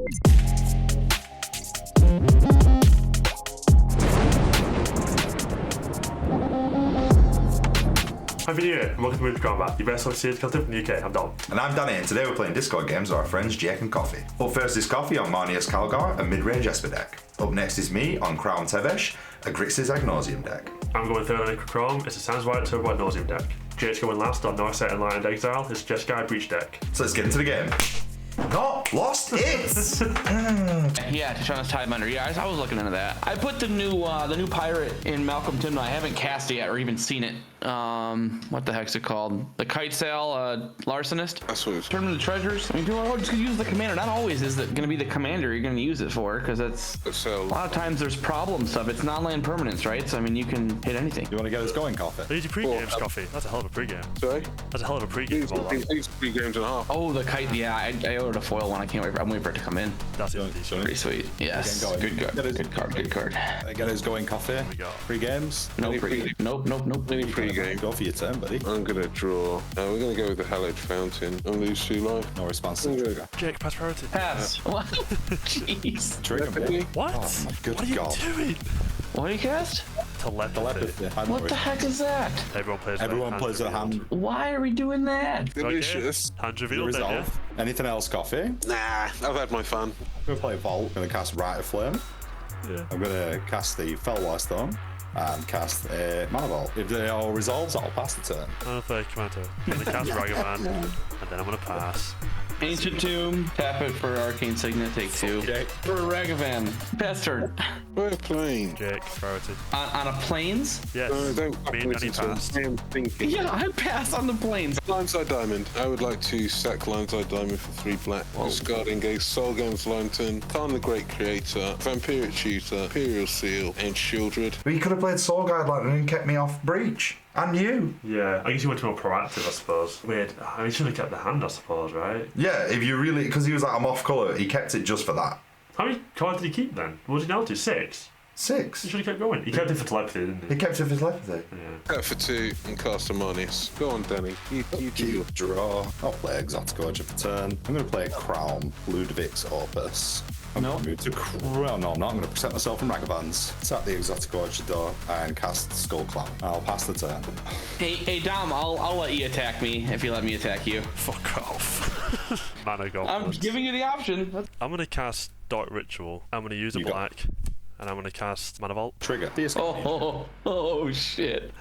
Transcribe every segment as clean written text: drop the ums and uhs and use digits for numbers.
Happy New Year and welcome to Combat, your best cEDH content from the UK. I'm Dom. And I'm Danny, and today we're playing Discord games with our friends Jake and Coffee. Up first is Coffee on Marneus Calgar, a mid-range Esper deck. Up next is me on Kraum Tevesh, a Grixis Agnosium deck. I'm going third on Kraum, it's a Sands White Turbo Agnosium deck. Jake's going last on Narset and Light and Exile, it's Jeskai Breach deck. So let's get into the game. Not lost it. Yeah, Tishana's Tidebender. Yeah, I was looking into that. I put the new pirate in Malcolm Timna. I haven't cast it yet or even seen it. What the heck's it called? The Kite Sail Larcenist. That's what it's. Turn into treasures. I mean, people are just gonna use the commander. Not always is it gonna be the commander you're gonna use it for, because it's a lot of times there's problem stuff. It's non-land permanence, right? So I mean, you can hit anything. You want to get us going, Coffee? These are pre-games, Coffee. That's a hell of a pre-game. Sorry? That's a hell of a pre-game. These 3 games and a half. Oh, the kite. Yeah, I ordered a foil one. I can't wait. I'm waiting for it to come in. That's it. Pretty sweet. Yes. Good card. Good card. Good card. Get us going, Coffee. we go. 3 games. No pre. Nope. Many pre-game. Go for your turn, buddy. I'm gonna draw. We're gonna go with the Hallowed Fountain and lose 2 life. No response to the trigger. Jake, pass priority. Pass. What? Jeez. Trigger, Telepathy? mate. What? Oh my good What are you God. doing? What do you cast? Telepathy. What the heck is that? Everyone plays a hand. Why are we doing that? Delicious. Hand revealed then, yeah? Resolve. Anything else, Coffee? Nah, I've had my fun. I'm going to play Vault. I'm going to cast Rite of Flame. Yeah. I'm going to cast the Fellwire Stone and cast a Mana Vault. If they all resolves, I'll pass the turn. I'm gonna play Commander. I'm gonna cast Ragavan, and then I'm gonna pass. Ancient Tomb. Tap it for Arcane Signet. Take 2. Okay. For Ragavan. Pass turn. We're playing. Jake, priority. On a plains? Yes. Don't Me and Danny passed. I am thinking. Yeah, I pass on the plains. Blindside Diamond. I would like to sack Blindside Diamond for 3 black. Discarding a Soulgame's Lantern, Khan the Great Creator, Vampiric Tutor, Imperial Seal, and Shieldred. But you could have played Soul Guide Lantern and kept me off Breach. And you. Yeah, I guess you went to more proactive, I suppose. Weird. I mean, you should have kept the hand, I suppose, right? Yeah, if you really, because he was like, I'm off colour, he kept it just for that. How many cards did he keep then? What did he now do? 6? 6. He should have kept going. He kept it for telepathy, didn't he? He kept it for his telepathy. Yeah. Tap for 2 and cast a Marneus. Go on, Danny. You do your Draw. I'll play Exotic Origin for turn. I'm going to play Kraum, Ludwig's Opus. I'm going to move to Kraum. No, I'm not. I'm going to protect myself from Ragavans. Tap the Exotic Origin door and cast Skull Clown. I'll pass the turn. Hey, Dom, I'll let you attack me if you let me attack you. Fuck off. Mana Goblin. I'm giving you the option. I'm gonna cast Dark Ritual. I'm gonna use a black. And I'm gonna cast Mana Vault. Trigger. Oh, shit.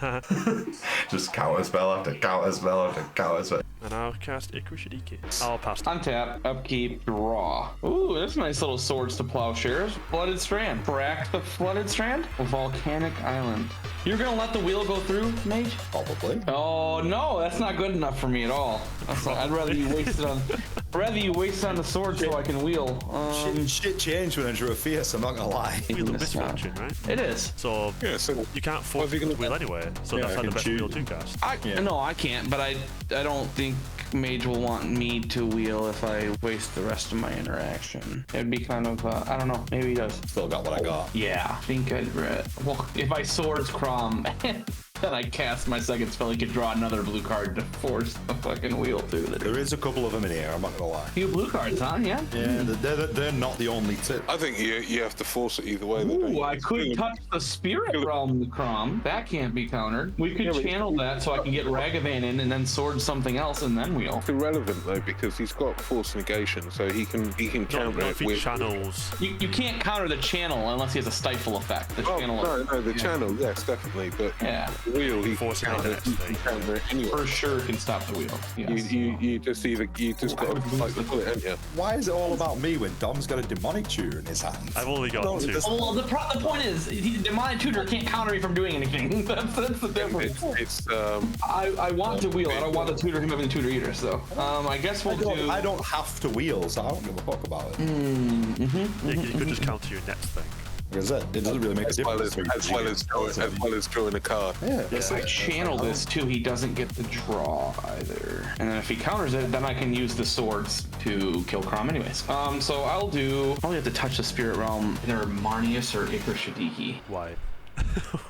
Just counter spell after counter spell after counter spell. And I'll cast Ikrishadiki. I'll pass. Untap, upkeep, draw. Ooh, that's nice little Swords to Plowshares. Flooded Strand. Crack the Flooded Strand. Volcanic Island. You're gonna let the wheel go through, mate? Probably. Oh no, that's not good enough for me at all. I'd rather you waste it on. The sword so I can wheel. Shit changed when I drew a Fierce, I'm not gonna lie. Wheel of Misfortune, right? It is. So Yeah, so you can't force the wheel anyway. So Yeah, that's I like the can best choose. wheel to cast. No, I can't. But I don't think Mage will want me to wheel if I waste the rest of my interaction. It'd be kind of I don't know. Maybe he does. Still got what I got. Yeah, I think I'd. Well, if I swords Kraum. Then I cast my second spell, he could draw another blue card to force the fucking wheel through the. There is a couple of them in here, I'm not gonna lie. Few blue cards, huh? Yeah. Yeah, they're not the only 2. I think you have to force it either way. Ooh, I could touch the Spirit Realm Kraum. That can't be countered. We could channel that so I can get Ragavan in and then sword something else and then wheel. It's irrelevant though because he's got force negation, so he can counter Not it if he with channels. You can't counter the channel unless he has a stifle effect. The channel. No, the channel, yes, definitely, but Yeah. the wheel, he Force can counter it next thing. it anyway. For sure can stop the wheel. Yes. You just got to like pull it, haven't you? Why is it all about me when Dom's got a demonic tutor in his hand? I've only got 2. Well, the point is, the Demonic Tutor can't counter me from doing anything. that's the difference. It's I want to wheel. I don't want the tutor him having the tutor either. So I guess we'll do. I don't have to wheel, so I don't give a fuck about it. You could just counter your next thing. Because it doesn't really make a difference. as well as drawing a card. Yeah. If I channel this too, he doesn't get the draw either. And then if he counters it, then I can use the swords to kill Kraum anyways. So I'll probably have to touch the Spirit Realm, either Marneus or Ikrishadiki. Why?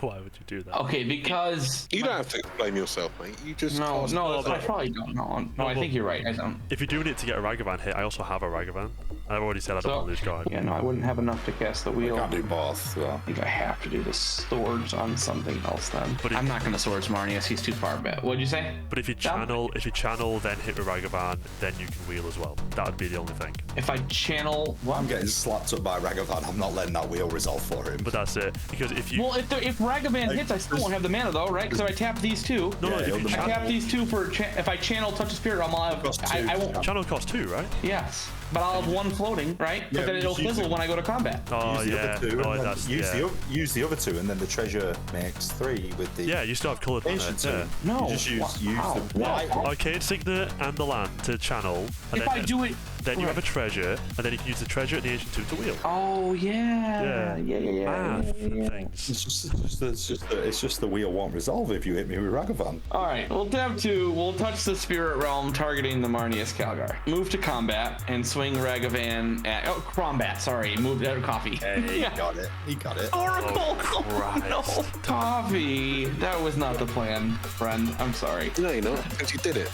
Why would you do that? Okay, because You don't have to explain yourself, mate. You just no, cast no, but- I probably don't. No, I think you're right. I don't. If you're doing it to get a Ragavan hit, I also have a Ragavan. I've already said I don't want to lose card. Yeah, no, I wouldn't have enough to cast the wheel. Can't do both. Well, I think I have to do the swords on something else then. But if- I'm not gonna swords Marneus. He's too far back. What'd you say? But if you channel, then hit with Ragavan, then you can wheel as well. That would be the only thing. If I channel, what? I'm getting slapped up by Ragavan. I'm not letting that wheel resolve for him. But that's it. Because if you Well, if Ragavan hits, I still won't have the mana though, right? Because if I tap these two, no, Yeah, if he'll you just- I tap channel, these two for if I channel Touch of Spirit, I'll Cost have. two. I won't. channel costs 2, right? Yes, but I'll have one floating, right? Yeah, But then it'll just use fizzle it. when I go to combat. Oh Use the yeah, other two, no, and then that's use the other two, and then the treasure makes 3 with the yeah. You still have coloured mana. ancient Yeah. two. No, You just use wow. the white one. Arcane Signet and the land to channel. And If I do it, then you have a treasure, and then you can use the treasure and the ancient 2 to wheel. oh yeah, Yeah. Math and things. It's just the wheel won't resolve if you hit me with Ragavan. All right, we'll tab 2. We'll touch the Spirit Realm, targeting the Marneus Calgar. Move to combat and swing Ragavan at combat. Sorry, move to coffee. He got it. He got it. Oracle! Oh, no, Christ. coffee. That was not the plan, friend. I'm sorry. No, you're not, because you did it.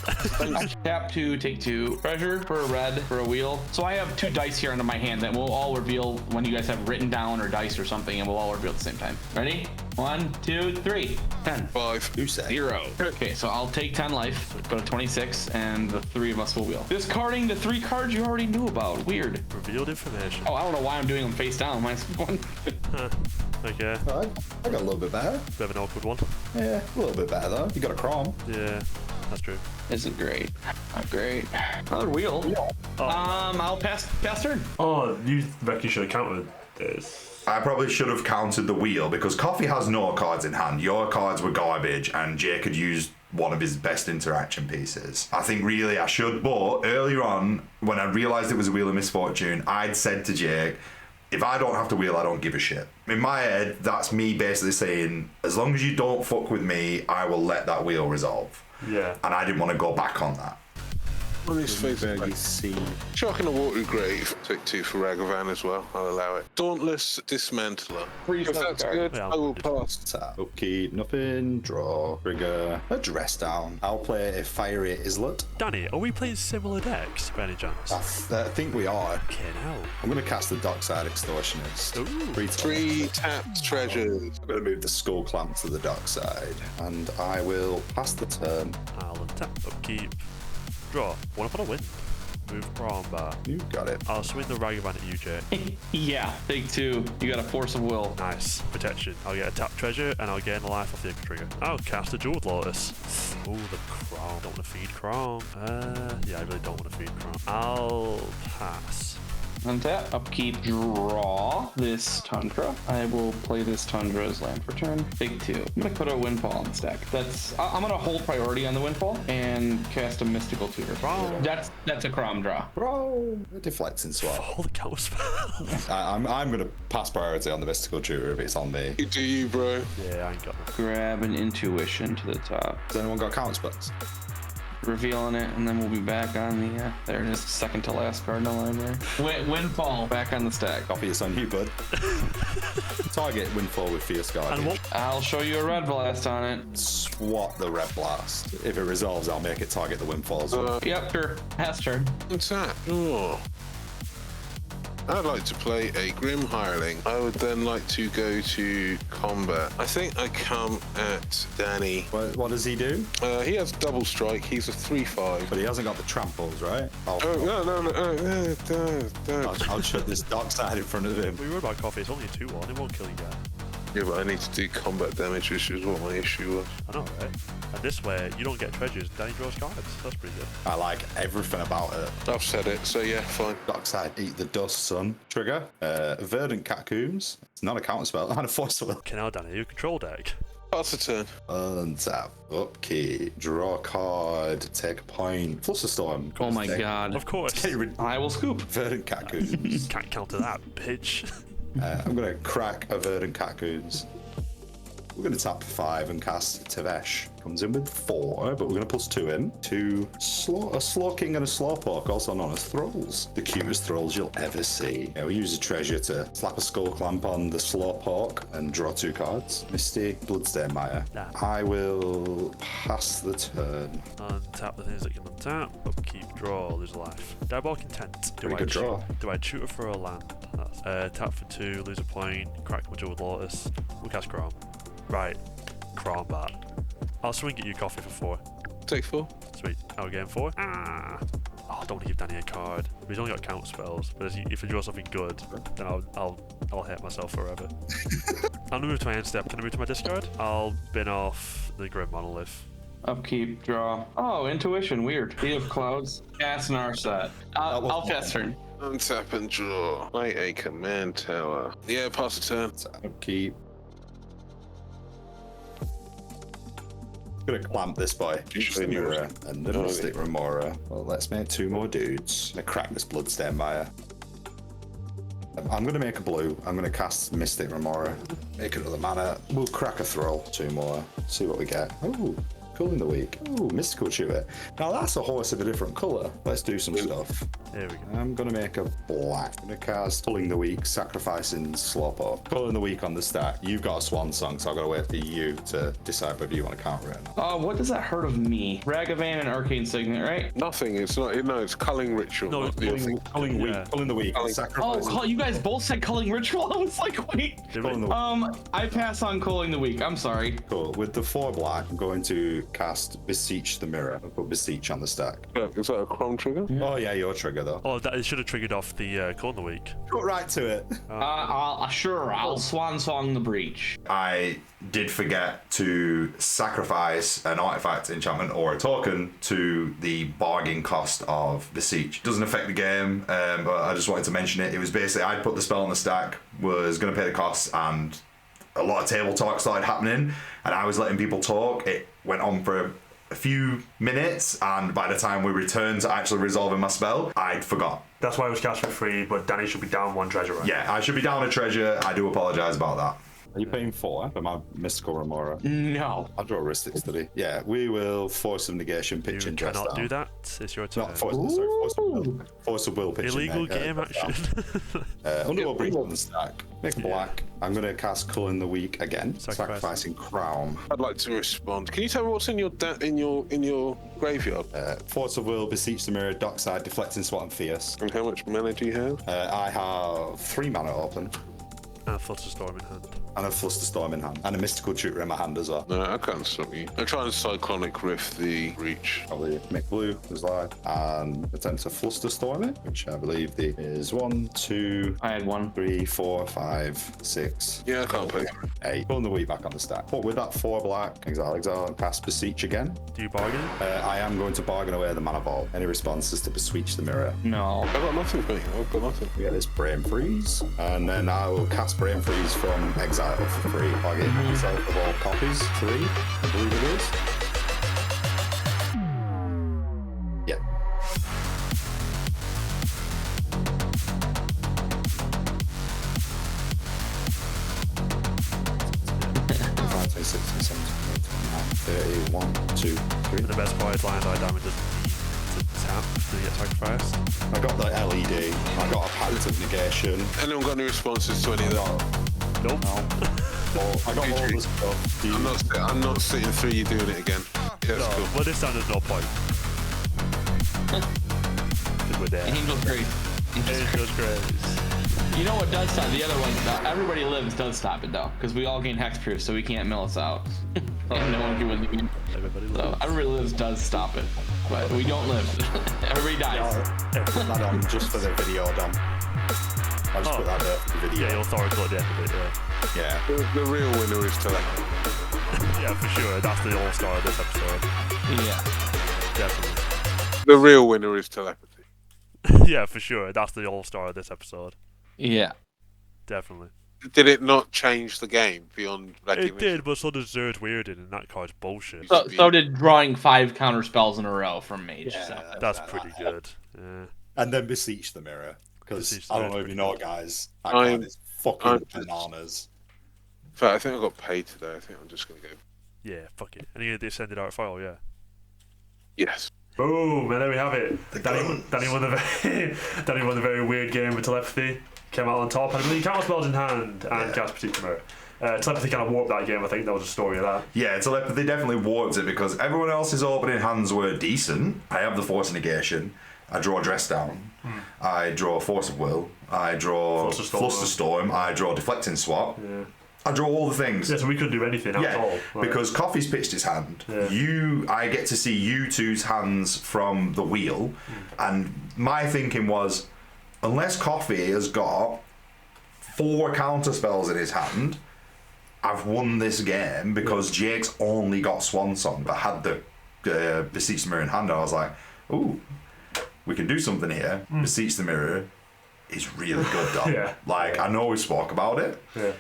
Tap 2, take 2. Treasure for a red for a wheel. So I have 2 dice here under my hand that will all reveal when you guys have written down or dice or something, and we'll all reveal at the same time. Ready? 1, 2, 3. 10. 5. You say. 0. Okay, so I'll take 10 life, go to 26, and the 3 of us will wheel. Discarding the 3 cards you already knew about. Weird. Revealed information. Oh, I don't know why I'm doing them face down. Mine's one. Okay. I got a little bit better. Bit of an awkward one. Yeah, a little bit better though. You got a Kraum. Yeah, that's true. Isn't great. Not great. Another wheel. I'll pass turn. Oh, you reckon you should have counted this? I probably should have counted the wheel because Coffee has no cards in hand. Your cards were garbage, and Jake had used one of his best interaction pieces. I think really I should, but earlier on, when I realised it was a Wheel of Misfortune, I'd said to Jake, if I don't have to wheel, I don't give a shit. In my head, that's me basically saying, as long as you don't fuck with me, I will let that wheel resolve. Yeah. And I didn't want to go back on that. On his face, Very see. Shark in a watery grave. Take 2 for Ragavan as well. I'll allow it. Dauntless Dismantler. Free If that's card. good, Yeah, I will good. pass. Tap. Upkeep, nothing. Draw. Trigger. A dress down. I'll play a Fiery Islet. Danny, are we playing similar decks by any chance? I think we are. Okay, now. I'm going to cast the Dockside Extortionist. Ooh. 3 3 tapped treasures. I'm going to move the Skull Clamp to the Dockside. And I will pass the turn. I'll untap, upkeep, draw. One up on a win. Move Kraum bar. You got it. I'll swing the Ragavan at you, Jay. Yeah, take 2. You got a force of will. Nice. Protection. I'll get a tap treasure and I'll gain a life off the extra trigger. I'll cast a Jeweled Lotus. Oh, the Kraum. Don't want to feed Kraum. Yeah, I really don't want to feed Kraum. I'll pass. Untap, upkeep, draw this Tundra. I will play this Tundra as land for turn. Take 2. I'm gonna put a Windfall on the stack. I'm gonna hold priority on the Windfall and cast a Mystical Tutor. That's a Kraum draw. Bro, deflecting swap. Oh, the counter spell. I'm going to pass priority on the Mystical Tutor if it's on me. You do you, bro. Yeah, I ain't got that. Grab an Intuition to the top. Has anyone got counter spells? Revealing it, and then we'll be back on the, there it is, second to last card in the library. Windfall, back on the stack. Copy it's on you, bud. Target Windfall with Fierce Guard. And what? I'll show you a Red Blast on it. Swap the Red Blast. If it resolves, I'll make it target the Windfall as well. Yep, sure. Pass turn. What's that? Oh. I'd like to play a Grim Hireling. I would then like to go to combat. I think I come at Danny. What does he do? He has double strike. He's a 3/5. But he hasn't got the tramples, right? Oh, no. I'll shut this Dockside in front of him. We were about coffee. It's only a 2-1. It won't kill you guys. Yeah, but I need to do combat damage, which is what my issue was. I know, right? And this way, you don't get treasures. Danny draws cards. That's pretty good. I like everything about it. I've said it, so yeah, fine. Dockside, eat the dust, son. Trigger. Verdant Catacombs. It's not a counter spell. And a force will. Okay, now, Danny, your control deck. Pass the turn. Untap. Upkeep. Draw a card. Take a point. Flusterstorm. Oh my god. Of course. I will scoop. Verdant Catacombs. Can't counter that, bitch. I'm going to crack a Verdant Catacombs. We're going to tap 5 and cast Tevesh. Comes in with 4, but we're going to plus 2 in to a Slow King and a Slowpoke, also known as Thralls. The cutest Thralls you'll ever see. Yeah, we use a treasure to slap a Skull Clamp on the Slowpoke and draw 2 cards. Misty, Bloodstained Mire. Nah. I will pass the turn. Untap the things that you can untap. Upkeep, draw, lose a life. Diabolic Intent. Pretty good draw. Do I shoot it for a land? That's, tap for 2, lose a point, crack my Jeweled Lotus. We'll cast Kraum. Right, Kraum back. I'll swing at you, Coffee, for 4. Take 4. Sweet. Our game 4. Ah! Oh, I don't want to give Danny a card. He's only got count spells, but if he draws something good, then I'll hate myself forever. I'm gonna move to my end step. Can I move to my discard? I'll bin off the Grim Monolith. Upkeep, draw. Oh, intuition, weird. Beat of Clouds, cast Narset. I'll cast turn. Untap and draw. Play a command tower. Yeah, pass the turn. Upkeep. I'm gonna clamp this boy. Usually The mirror yours. and the Mystic Remora. Well, let's make 2 more dudes. I'm gonna crack this Bloodstained Mire. I'm gonna make a blue. I'm gonna cast Mystic Remora. Make another mana. We'll crack a Thrall. 2 more. See what we get. Ooh, Cool in the Week. Ooh, Mystical Tutor. Now that's a horse of a different colour. Let's do some stuff. There we go. I'm gonna make a black. I'm gonna cast Pulling the Weak, sacrificing Slowpoke. Pulling the Weak on the stack. You've got a Swan Song, so I've got to wait for you to decide whether you want to counter it or not. What does that hurt of me? Ragavan and Arcane Signet, right? Nothing. It's not. No, it's culling ritual. No, not the other thing. Pulling the Weak. Pulling the Weak. Oh, Sacrificing. you guys both said Culling Ritual? I was like, wait. Pulling the Weak. I pass on Culling the Weak. I'm sorry. Cool. With the 4 black, I'm going to cast Beseech the Mirror. I'll put Beseech on the stack. Is that a Kraum trigger? Oh yeah, your trigger though. Oh, it should have triggered off the Call in the Week. Go right to it. I'll Swan Song the Breach. I did forget to sacrifice an artifact, enchantment, or a token to the bargain cost of Beseech. Doesn't affect the game, but I just wanted to mention it. It was basically I'd put the spell on the stack, was going to pay the costs, and a lot of table talk started happening, and I was letting people talk. It went on for a few minutes, and by the time we returned to actually resolving my spell, I'd forgot. That's why it was cast for free, but Danny should be down 1 treasure, right? Yeah, I should be down a treasure. I do apologise about that. Are you paying 4 for my Mystical Remora? No. I'll draw a Ristic Study. Yeah, we will Force of Negation, pitch You and dress cannot down. do that. It's your turn. Not force of will. Force of will, pitch Illegal and game dress down. action. Underworld Breach on the stack. Make a black. I'm going to cast Call in the Week again. Sacrificing Kraum. I'd like to respond. Can you tell me what's in your graveyard? Force of Will, Beseech the Mirror, Dockside, Deflecting Swat and Fierce. And how much mana do you have? I have 3 mana open. And a Flusterstorm in hand. And a Flusterstorm in hand. And a Mystical Tutor in my hand as well. No, I can't stop you. I'm trying to Cyclonic Rift the Breach. Probably make blue as live. And attempt to Flusterstorm it, which I believe is 1, 2, I had 1. 3, 4, 5, 6. Yeah, I can't play. 8. Pulling the Week back on the stack. But with that 4 black, exile, and cast Beseech again. Do you bargain? I am going to bargain away the mana vault. Any responses to Beseech the Mirror? No. I've got nothing, mate. I've got nothing. We get this Brain Freeze. And then I will cast Brain Freeze from exile for free. Target myself of all copies. 3, I believe it is. Yeah. 5, 6, 7, 8, 9, 30, 1, 2, 3. The best part is Lion Eye Diamond doesn't need to tap to get sacrificed. I got the LED. I got a Pact of Negation. Anyone got any responses to any of that? Nope. I got all the stuff. I'm not sitting through you doing it again. Yeah, that's cool. Well, this time there's no point. Because we're there. Angel's Grace. Angel's Grace. You know what does stop the other one? Everybody Lives does stop it though, because we all gain hexproof, so we can't mill us out. And no one can win the game. Everybody So lives. Everybody Lives does stop it, but we don't live. Everybody dies. Put that on just for the video, Dom. I'll just put that there for the video. Yeah, you'll Thoracle at the end of it, yeah. Yeah. The real winner is Telepathy. Yeah, for sure. That's the all-star of this episode. Yeah. Definitely. The real winner is Telepathy. Yeah, for sure. That's the all-star of this episode. Yeah. Definitely. Did it not change the game beyond recognition? It did, but so does Zerd Weirded, and that card's bullshit. So did drawing 5 counter spells in a row from Mage. Yeah. So. That's pretty good. Yeah. And then Beseech the Mirror. Because Beseech I the don't know Mirror's if you pretty know, good. guys. That I'm- card is fucking bananas. In fact, I think I got paid today. I think I'm just gonna go. Yeah, fuck it. And you're gonna do Send It Out File, yeah. Yes. Boom, and there we have it. Danny won the Danny won the very weird game with Telepathy. Came out on top, had a million counter spells in hand, and cast Petite Chimera. Telepathy kind of warped that game. I think that was a story of that. Yeah, Telepathy definitely warped it because everyone else's opening hands were decent. I have the Force Negation. I draw Dress Down. I draw Force of Will. I draw Flusterstorm. I draw Deflecting Swap. Yeah. I draw all the things. Yeah, so we couldn't do anything at all. Like, because Coffee's pitched his hand. Yeah. I get to see you two's hands from the wheel. And my thinking was, unless Coffee has got 4 counter spells in his hand, I've won this game because Jake's only got Swan Song but had the Beseech the Mirror in hand. I was like, ooh, we can do something here. Beseech the Mirror is really good, Dom. I know we spoke about it. Yeah.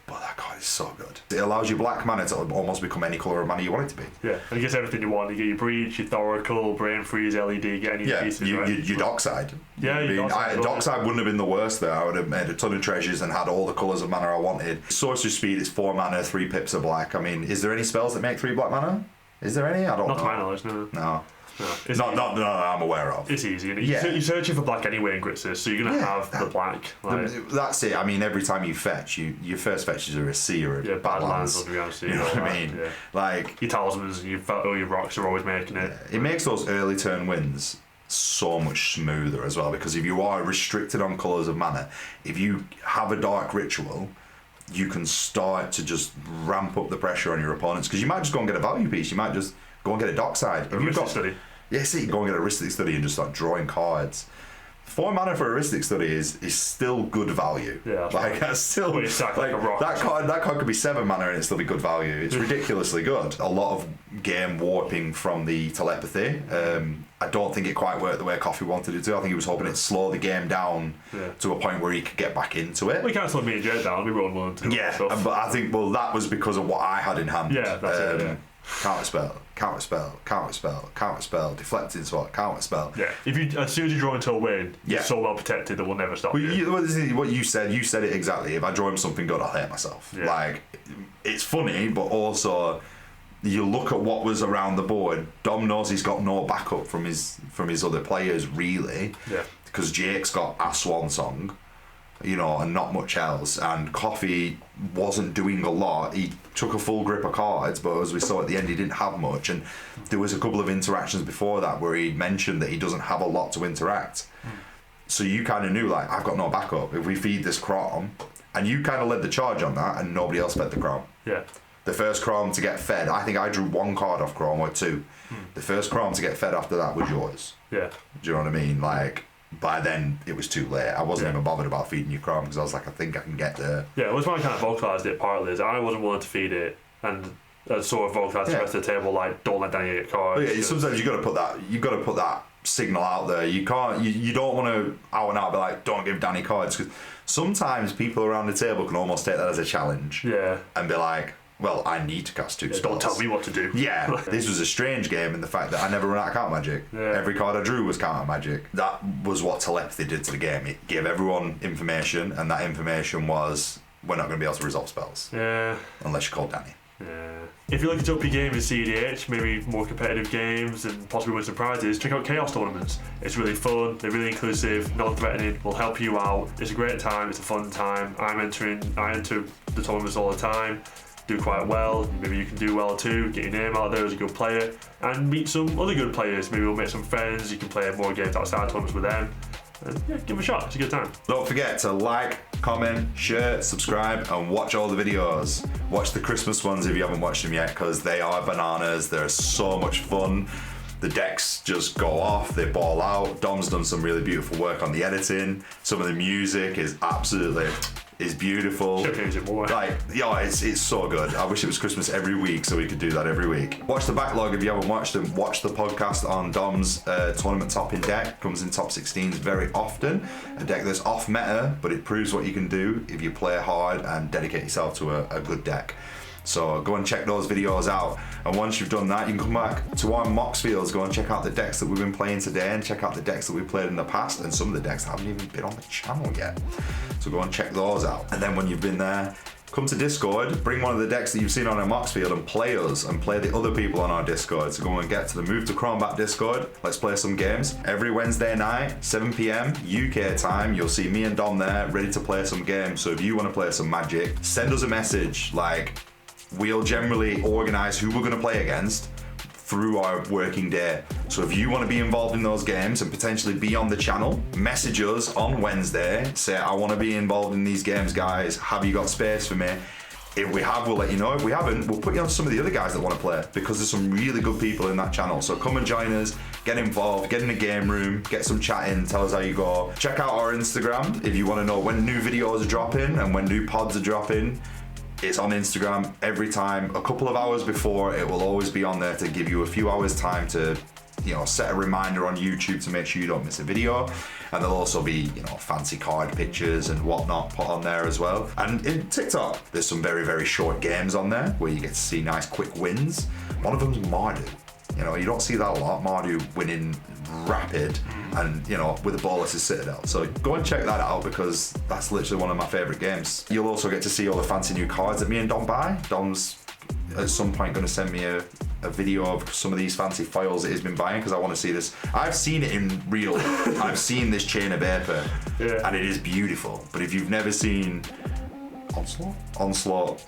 But that card is so good. It allows you black mana to almost become any colour of mana you want it to be. Yeah, and it gets everything you want. You get your Breach, your Thoracle, Brain Freeze, LED, get any pieces. Your Dockside. Yeah, Dockside wouldn't have been the worst there. I would have made a ton of treasures and had all the colours of mana I wanted. Sorcery Speed is 4 mana, 3 pips of black. I mean, is there any spells that make 3 black mana? Is there any? I don't know. Not to my knowledge, no. No. No, not that I'm aware of. It's easy. You're searching for black anyway in Grixis, so you're going to have the black. That's it. I mean, every time you fetch, your first fetches are a sea or a Badlands. You know what I mean? Yeah. Like, your Talismans and your rocks are always making it. It makes those early turn wins so much smoother as well, because if you are restricted on colours of mana, if you have a Dark Ritual, you can start to just ramp up the pressure on your opponents, because you might just go and get a value piece. You might just go and get a Dockside. Study. Yeah, see, go and get a Aristic Study and just start drawing cards. 4 mana for a Aristic Study is still good value. Yeah, that's still that card could be 7 mana and it still be good value. It's ridiculously good. A lot of game warping from the Telepathy. I don't think it quite worked the way Coffee wanted it to. I think he was hoping it'd slow the game down to a point where he could get back into it. We can't slow me and Jed down. We were on 1 2. Yeah, but I think that was because of what I had in hand. Yeah, that's it. Yeah. Counter spell, deflecting sword, counter spell. Yeah, if you as soon as you draw into a win, you're so well protected that we'll never stop you. What you said it exactly. If I draw him something good, I'll hate myself. Yeah. Like, it's funny, but also you look at what was around the board. Dom knows he's got no backup from his other players really. Yeah, because Jake's got a Swan Song, and not much else. And Coffee wasn't doing a lot. He took a full grip of cards, but as we saw at the end, he didn't have much. And there was a couple of interactions before that where he mentioned that he doesn't have a lot to interact. So you kind of knew, like, I've got no backup. If we feed this Kraum, and you kind of led the charge on that, and nobody else fed the Kraum. Yeah. The first Kraum to get fed, I think I drew 1 card off Kraum or 2. The first Kraum to get fed after that was yours. Yeah. Do you know what I mean? Like, by then it was too late. I wasn't even bothered about feeding you Kraum because I was like, I think I can get there. Yeah, it was why I kind of vocalised it partly. Is I wasn't willing to feed it, and sort of vocalised the rest of the table, like, don't let Danny get cards. Yeah, sometimes you got to put that signal out there. You can't. You don't want to out and out be like, don't give Danny cards, because sometimes people around the table can almost take that as a challenge. Yeah. And be like, well, I need to cast 2 spells. Don't tell me what to do. Yeah. This was a strange game in the fact that I never ran out of counter magic. Yeah. Every card I drew was counter magic. That was what Telepathy did to the game. It gave everyone information, and that information was, we're not going to be able to resolve spells. Yeah. Unless you call Danny. Yeah. If you're looking to up your game in cEDH, maybe more competitive games and possibly win some prizes, check out Chaos Tournaments. It's really fun, they're really inclusive, non-threatening, will help you out. It's a great time, it's a fun time. I enter the tournaments all the time, do quite well. Maybe you can do well too, get your name out there as a good player, and meet some other good players. Maybe we'll make some friends, you can play more games outside tournaments with them. And yeah, give it a shot, it's a good time. Don't forget to like, comment, share, subscribe, and watch all the videos. Watch the Christmas ones if you haven't watched them yet, because they are bananas. They're so much fun. The decks just go off, they ball out. Dom's done some really beautiful work on the editing. Some of the music is beautiful. Like, it's so good. I wish it was Christmas every week so we could do that every week. Watch the backlog if you haven't watched them. Watch the podcast on Dom's tournament topping deck. Comes in top 16s very often. A deck that's off meta, but it proves what you can do if you play hard and dedicate yourself to a good deck. So go and check those videos out, and once you've done that, you can come back to our Mox Fields, go and check out the decks that we've been playing today, and check out the decks that we've played in the past, and some of the decks haven't even been on the channel yet. So go and check those out. And then when you've been there, come to Discord, bring one of the decks that you've seen on our Mox field and play us and play the other people on our Discord. So go and get to the Move to Combat Discord. Let's play some games. Every Wednesday night, 7 p.m. UK time, you'll see me and Dom there ready to play some games. So if you want to play some Magic, send us a message. Like, we'll generally organize who we're going to play against through our working day. So if you want to be involved in those games and potentially be on the channel, message us on Wednesday, say, I want to be involved in these games, guys. Have you got space for me? If we have, we'll let you know. If we haven't, we'll put you on some of the other guys that want to play, because there's some really good people in that channel. So come and join us, get involved, get in the game room, get some chatting, tell us how you go. Check out our Instagram if you want to know when new videos are dropping and when new pods are dropping. It's on Instagram every time, a couple of hours before. It will always be on there to give you a few hours time to, set a reminder on YouTube to make sure you don't miss a video. And there'll also be, fancy card pictures and whatnot put on there as well. And in TikTok, there's some very, very short games on there where you get to see nice quick wins. One of them's Mardu. You don't see that a lot. Mardu winning rapid and, with a bolus is Citadel. So go and check that out, because that's literally one of my favorite games. You'll also get to see all the fancy new cards that me and Dom buy. Dom's at some point going to send me a video of some of these fancy foils that he's been buying, because I want to see this. I've seen it in real. I've seen this chain of paper, and it is beautiful. But if you've never seen Onslaught,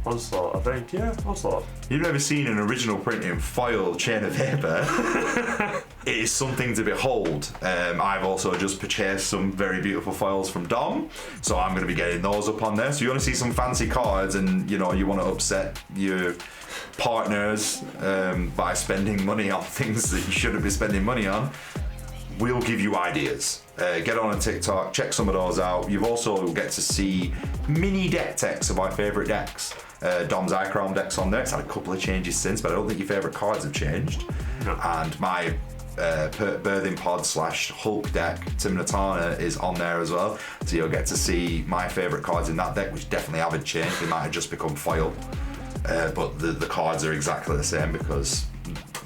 I think, yeah, Onslaught. You've never seen an original printing foil chain of paper. It is something to behold. I've also just purchased some very beautiful foils from Dom, so I'm going to be getting those up on there. So you want to see some fancy cards, and you want to upset your partners by spending money on things that you shouldn't be spending money on, we'll give you ideas. Get on a TikTok, check some of those out. You've also get to see mini deck techs of my favorite decks. Dom's Kraum deck's on there. It's had a couple of changes since, but I don't think your favorite cards have changed. No. And my Birthing Pod / Hulk deck, Timnatana, is on there as well. So you'll get to see my favorite cards in that deck, which definitely haven't changed. They might have just become foil. But the cards are exactly the same, because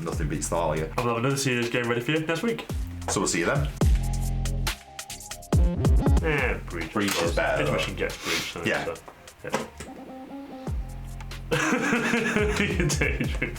nothing beats Thalia. I'll have another cEDH game ready for you next week. So we'll see you then. Breach. Breach is better. Intermission gets breach. Yeah. So, yeah. You can take it.